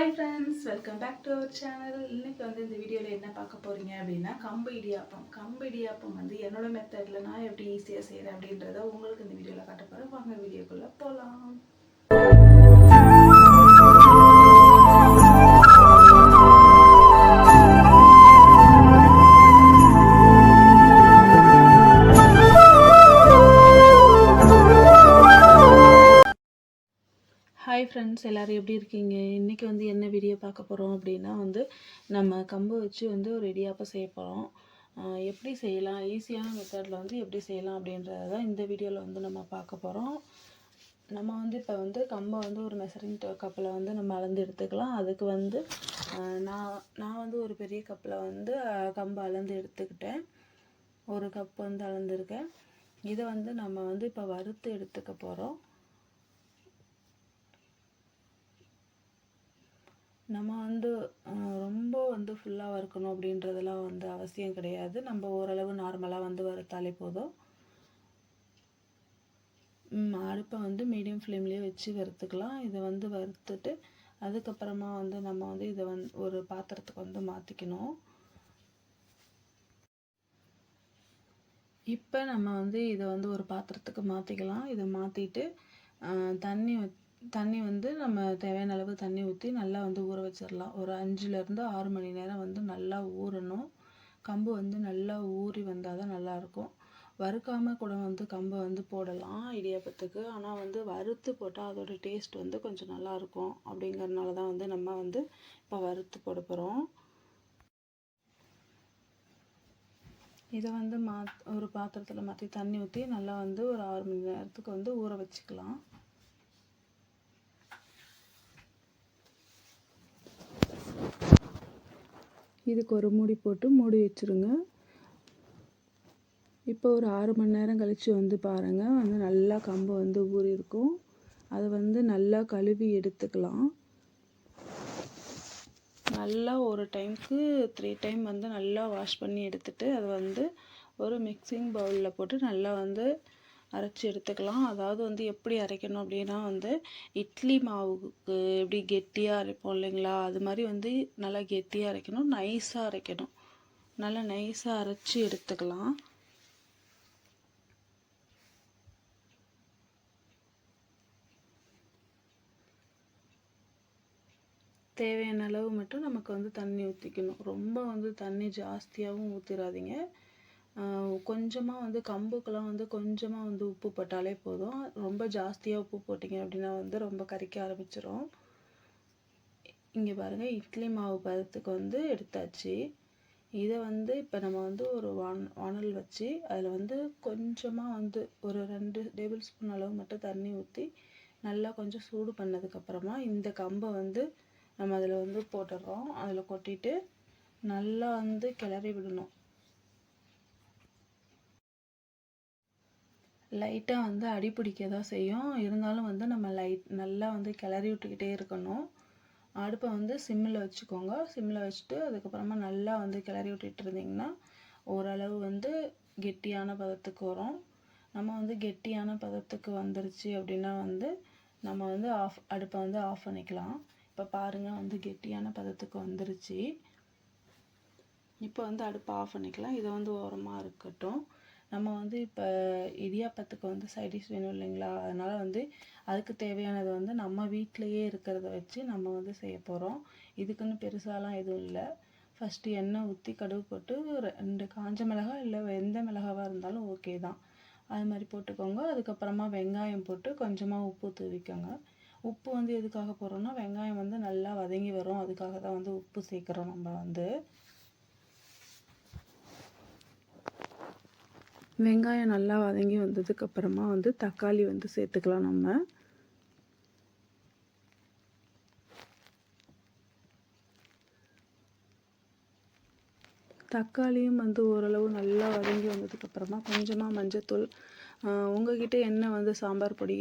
Hi friends, welcome back to our channel. இன்றைக்கி வந்து இந்த வீடியோவில் என்ன பார்க்க போகிறீங்க அப்படின்னா கம்பு இடியாப்பம் வந்து என்னோட மெத்தடில் நான் எப்படி ஈஸியாக செய்கிறேன் அப்படின்றத உங்களுக்கு இந்த வீடியோவில் காட்ட போகிறேன். வாங்க வீடியோக்குள்ளே போகலாம். ஹாய் ஃப்ரெண்ட்ஸ், எல்லோரும் எப்படி இருக்கீங்க? இன்றைக்கி வந்து என்ன வீடியோ பார்க்க போகிறோம் அப்படின்னா வந்து நம்ம கம்பு வச்சு வந்து ஒரு இடியாப்பம் செய்ய போகிறோம். எப்படி செய்யலாம், ஈஸியான மெத்தடில் வந்து எப்படி செய்யலாம் அப்படின்றத தான் இந்த வீடியோவில் வந்து நம்ம பார்க்க போகிறோம். நம்ம வந்து இப்போ வந்து கம்பை வந்து ஒரு மெஷரிங் கப்பில் வந்து நம்ம அளந்து எடுத்துக்கலாம். அதுக்கு வந்து நான் வந்து ஒரு பெரிய கப்பில் வந்து கம்பை அளந்து எடுத்துக்கிட்டேன். ஒரு கப் வந்து அளந்துருக்கேன். இதை வந்து நம்ம வந்து இப்போ வறுத்து எடுத்துக்க போகிறோம். நம்ம வந்து ரொம்ப வந்து ஃபுல்லாக வறுக்கணும் அப்படின்றதெல்லாம் வந்து அவசியம் கிடையாது. நம்ம ஓரளவு நார்மலாக வந்து வறுத்தாலே போதும். அடுப்பை வந்து மீடியம் ஃப்ளேம்லேயே வச்சு வறுத்துக்கலாம். இதை வந்து வறுத்துட்டு அதுக்கப்புறமா வந்து நம்ம வந்து இதை வந்து ஒரு பாத்திரத்துக்கு வந்து மாற்றிக்கணும். இப்போ நம்ம வந்து இதை வந்து ஒரு பாத்திரத்துக்கு மாற்றிக்கலாம். இதை மாற்றிட்டு தண்ணி வந்து நம்ம தேவையான அளவு தண்ணி ஊற்றி நல்லா வந்து ஊற வச்சிடலாம். ஒரு 5லேருந்து 6 மணி நேரம் வந்து நல்லா ஊறணும். கம்பு வந்து நல்லா ஊறி வந்தால் தான் நல்லாயிருக்கும். வறுக்காமல் கூட வந்து கம்பை வந்து போடலாம் இடியாப்பத்துக்கு. ஆனால் வந்து வறுத்து போட்டால் அதோட டேஸ்ட் வந்து கொஞ்சம் நல்லாயிருக்கும். அப்படிங்கிறதுனால தான் வந்து நம்ம வந்து இப்போ வறுத்து போட போகிறோம். இதை வந்து ஒரு பாத்திரத்தில் மாற்றி தண்ணி ஊற்றி நல்லா வந்து ஒரு 6 மணி நேரத்துக்கு வந்து ஊற வச்சுக்கலாம். இதுக்கு ஒரு மூடி போட்டு மூடி வச்சுருங்க. இப்போ ஒரு 6 மணி நேரம் கழித்து வந்து பாருங்கள், வந்து நல்லா கம்பு வந்து ஊறி இருக்கும். அதை வந்து நல்லா கழுவி எடுத்துக்கலாம். நல்லா ஒரு டைமுக்கு 3 டைம் வந்து நல்லா வாஷ் பண்ணி எடுத்துகிட்டு அதை வந்து ஒரு மிக்சிங் பவுலில் போட்டு நல்லா வந்து அரைச்சி எடுத்துக்கலாம். அதாவது வந்து எப்படி அரைக்கணும் அப்படின்னா வந்து இட்லி மாவுக்கு எப்படி கெட்டியாக அரைப்போம் இல்லைங்களா, அது மாதிரி வந்து நல்லா கெட்டியாக அரைக்கணும், நைஸாக அரைக்கணும். நல்லா நைஸாக அரைச்சி எடுத்துக்கலாம். தேவையான அளவு மட்டும் நமக்கு வந்து தண்ணி ஊற்றிக்கணும். ரொம்ப வந்து தண்ணி ஜாஸ்தியாகவும் ஊற்றிடாதீங்க. கொஞ்சமாக வந்து கம்புக்கெல்லாம் வந்து கொஞ்சமாக வந்து உப்பு போட்டாலே போதும். ரொம்ப ஜாஸ்தியாக உப்பு போட்டிங்க அப்படின்னா வந்து ரொம்ப கரிக்க ஆரம்பிச்சிடும். இங்கே பாருங்கள், இட்லி மாவு பதத்துக்கு வந்து எடுத்தாச்சு. இதை வந்து இப்போ நம்ம வந்து ஒரு வானல் வச்சு அதில் வந்து கொஞ்சமாக வந்து ஒரு 2 டேபிள் ஸ்பூன் அளவு மட்டும் தண்ணி ஊற்றி நல்லா கொஞ்சம் சூடு பண்ணதுக்கப்புறமா இந்த கம்பை வந்து நம்ம அதில் வந்து போட்டுடுறோம். அதில் கொட்டிட்டு நல்லா வந்து கிளறி விடணும். லைட்டாக வந்து அடி பிடிக்க தான் செய்யும். இருந்தாலும் வந்து நம்ம நல்லா வந்து கிளறி விட்டுக்கிட்டே இருக்கணும். அடுப்பை வந்து சிம்மில் வச்சுக்கோங்க. சிம்மில் வச்சுட்டு அதுக்கப்புறமா நல்லா வந்து கிளறி விட்டுட்டு இருந்திங்கன்னா ஓரளவு வந்து கெட்டியான பதத்துக்கு வரும். நம்ம வந்து கெட்டியான பதத்துக்கு வந்துருச்சு அப்படின்னா வந்து நம்ம வந்து அடுப்பை வந்து ஆஃப் பண்ணிக்கலாம். இப்போ பாருங்கள், வந்து கெட்டியான பதத்துக்கு வந்துருச்சு. இப்போ வந்து அடுப்பை ஆஃப் பண்ணிக்கலாம். இதை வந்து ஓரமாக இருக்கட்டும். நம்ம வந்து இப்போ இடியாப்பத்துக்கு வந்து சைடிஷ் வேணும் இல்லைங்களா, அதனால் வந்து அதுக்கு தேவையானது வந்து நம்ம வீட்டிலையே இருக்கிறத வச்சு நம்ம வந்து செய்ய போகிறோம். இதுக்குன்னு பெருசாலாம் எதுவும் இல்லை. ஃபஸ்ட்டு எண்ணெய் ஊற்றி கடுகு போட்டு 2 காஞ்ச மிளகாய் இல்லை எந்த மிளகாவாக இருந்தாலும் ஓகே தான், அது மாதிரி போட்டுக்கோங்க. அதுக்கப்புறமா வெங்காயம் போட்டு கொஞ்சமாக உப்பு தூவிக்கோங்க. உப்பு வந்து எதுக்காக போடுறோன்னா வெங்காயம் வந்து நல்லா வதங்கி வரும், அதுக்காக தான் வந்து உப்பு சேர்க்குறோம். நம்ம வந்து வெங்காயம் நல்லா வதங்கி வந்ததுக்கப்புறமா வந்து தக்காளி வந்து சேர்த்துக்கலாம். நம்ம தக்காளியும் வந்து ஓரளவு நல்லா வதங்கி வந்ததுக்கப்புறமா கொஞ்சமாக மஞ்சத்தூள், உங்கள்கிட்ட என்ன வந்து சாம்பார் பொடி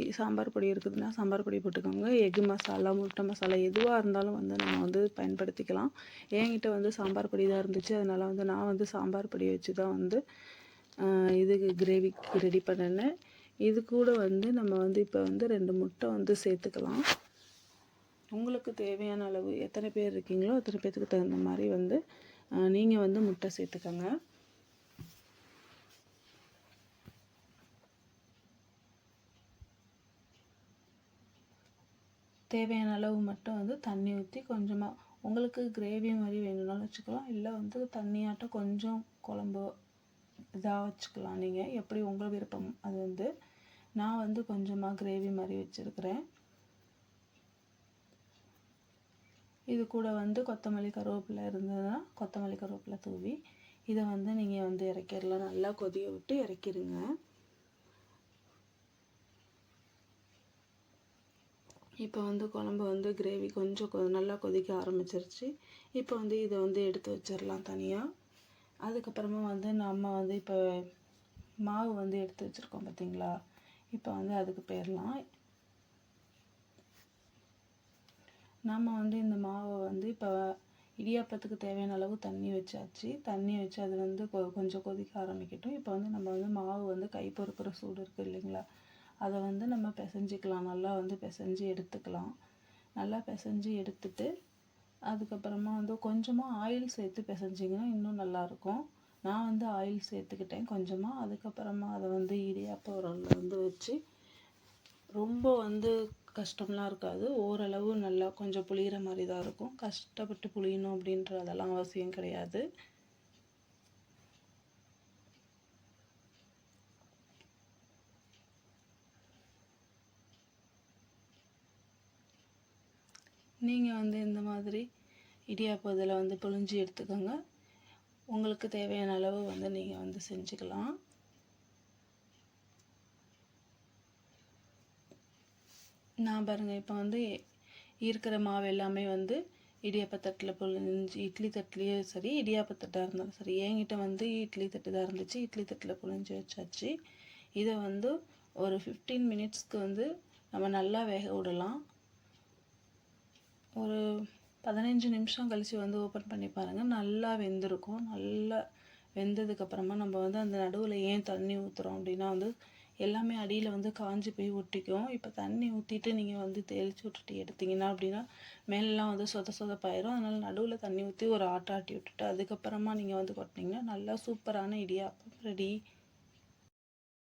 இருக்குதுன்னா சாம்பார் பொடி போட்டுக்கோங்க. எக் மசாலா, முட்டை மசாலா எதுவாக இருந்தாலும் வந்து நம்ம வந்து பயன்படுத்திக்கலாம். என்கிட்ட வந்து சாம்பார் பொடி தான் இருந்துச்சு, அதனால் வந்து நான் வந்து சாம்பார் பொடியை வச்சு தான் வந்து இதுக்கு கிரேவிக்கு ரெடி பண்ணினேன். இது கூட வந்து நம்ம வந்து இப்போ வந்து 2 முட்டை வந்து சேர்த்துக்கலாம். உங்களுக்கு தேவையான அளவு எத்தனை பேர் இருக்கீங்களோ அத்தனை பேர்த்துக்கு தகுந்த மாதிரி வந்து நீங்கள் வந்து முட்டை சேர்த்துக்கோங்க. தேவையான அளவு மட்டும் வந்து தண்ணி ஊற்றி கொஞ்சமாக, உங்களுக்கு கிரேவி மாதிரி வேணும்னாலும் வச்சுக்கலாம், இல்லை வந்து தண்ணியாட்டம் கொஞ்சம் குழம்பு இதாக வச்சுக்கலாம். நீங்கள் எப்படி உங்கள் விருப்பம். அது வந்து நான் வந்து கொஞ்சமாக கிரேவி மாதிரி வச்சுருக்கிறேன். இது கூட வந்து கொத்தமல்லி கருவேப்பிலை இருந்ததுன்னா கொத்தமல்லி கருவேப்பிலை தூவி இதை வந்து நீங்கள் வந்து இறக்கிடலாம். நல்லா கொதிய விட்டு இறக்கிடுங்க. இப்போ வந்து குழம்பு வந்து கிரேவி கொஞ்சம் நல்லா கொதிக்க ஆரம்பிச்சிருச்சு. இப்போ வந்து இதை வந்து எடுத்து வச்சிடலாம் தனியாக. அதுக்கப்புறமா வந்து நம்ம வந்து இப்போ மாவு வந்து எடுத்து வச்சுருக்கோம் பார்த்தீங்களா, இப்போ வந்து அதுக்கு போயிடலாம். நம்ம வந்து இந்த மாவை வந்து இப்போ இடியாப்பத்துக்கு தேவையான அளவு தண்ணி வச்சாச்சு. தண்ணி வச்சு அது வந்து கொஞ்சம் கொதிக்க ஆரம்பிக்கட்டும். இப்போ வந்து நம்ம வந்து மாவு வந்து கை பொறுக்கிற சூடு இருக்குது இல்லைங்களா, அதை வந்து நம்ம பிசைஞ்சிக்கலாம். நல்லா வந்து பிசைஞ்சு எடுத்துக்கலாம். நல்லா பிசைஞ்சு எடுத்துட்டு அதுக்கப்புறமா வந்து கொஞ்சமாக ஆயில் சேர்த்து பிசைஞ்சிங்கன்னா இன்னும் நல்லாயிருக்கும். நான் வந்து ஆயில் சேர்த்துக்கிட்டேன் கொஞ்சமாக. அதுக்கப்புறமா அதை வந்து இடியாப்ப உரலில் வந்து வச்சு ரொம்ப வந்து கஷ்டம்லாம் இருக்காது. ஓரளவு நல்லா கொஞ்சம் புளிகிற மாதிரி தான் இருக்கும். கஷ்டப்பட்டு புளியணும் அப்படின்ற அதெல்லாம் அவசியம் கிடையாது. நீங்கள் வந்து இந்த மாதிரி இடியாப்பம் இதில் வந்து புழிஞ்சி எடுத்துக்கோங்க. உங்களுக்கு தேவையான அளவு வந்து நீங்கள் வந்து செஞ்சுக்கலாம். நான் பாருங்கள் இப்போ வந்து இருக்கிற மாவு எல்லாமே வந்து இடியாப்பத்தட்டில் புழிஞ்சு, இட்லி தட்டுலேயே சரி இடியாப்பத்தட்டாக இருந்தாலும் சரி, என்கிட்ட வந்து இட்லி தட்டு தான் இருந்துச்சு, இட்லி தட்டில் புழிஞ்சு வச்சாச்சு. இதை வந்து ஒரு 15 மினிட்ஸ்க்கு வந்து நம்ம நல்லா வேக விடலாம். ஒரு 15 நிமிஷம் கழித்து வந்து ஓப்பன் பண்ணி பாருங்கள், நல்லா வெந்திருக்கும். நல்லா வெந்ததுக்கப்புறமா நம்ம வந்து அந்த நடுவில் ஏன் தண்ணி ஊற்றுறோம் அப்படின்னா வந்து எல்லாமே அடியில் வந்து காஞ்சி போய் ஒட்டிக்கும். இப்போ தண்ணி ஊற்றிட்டு நீங்கள் வந்து தெளித்து விட்டுட்டு எடுத்திங்கன்னா அப்படின்னா மேலெலாம் வந்து சொதப்பாயிரும். அதனால் நடுவில் தண்ணி ஊற்றி ஒரு ஆட்டி விட்டுட்டு அதுக்கப்புறமா நீங்கள் வந்து கொட்டினீங்கன்னா நல்லா சூப்பரான இடியாப்பம் ரெடி.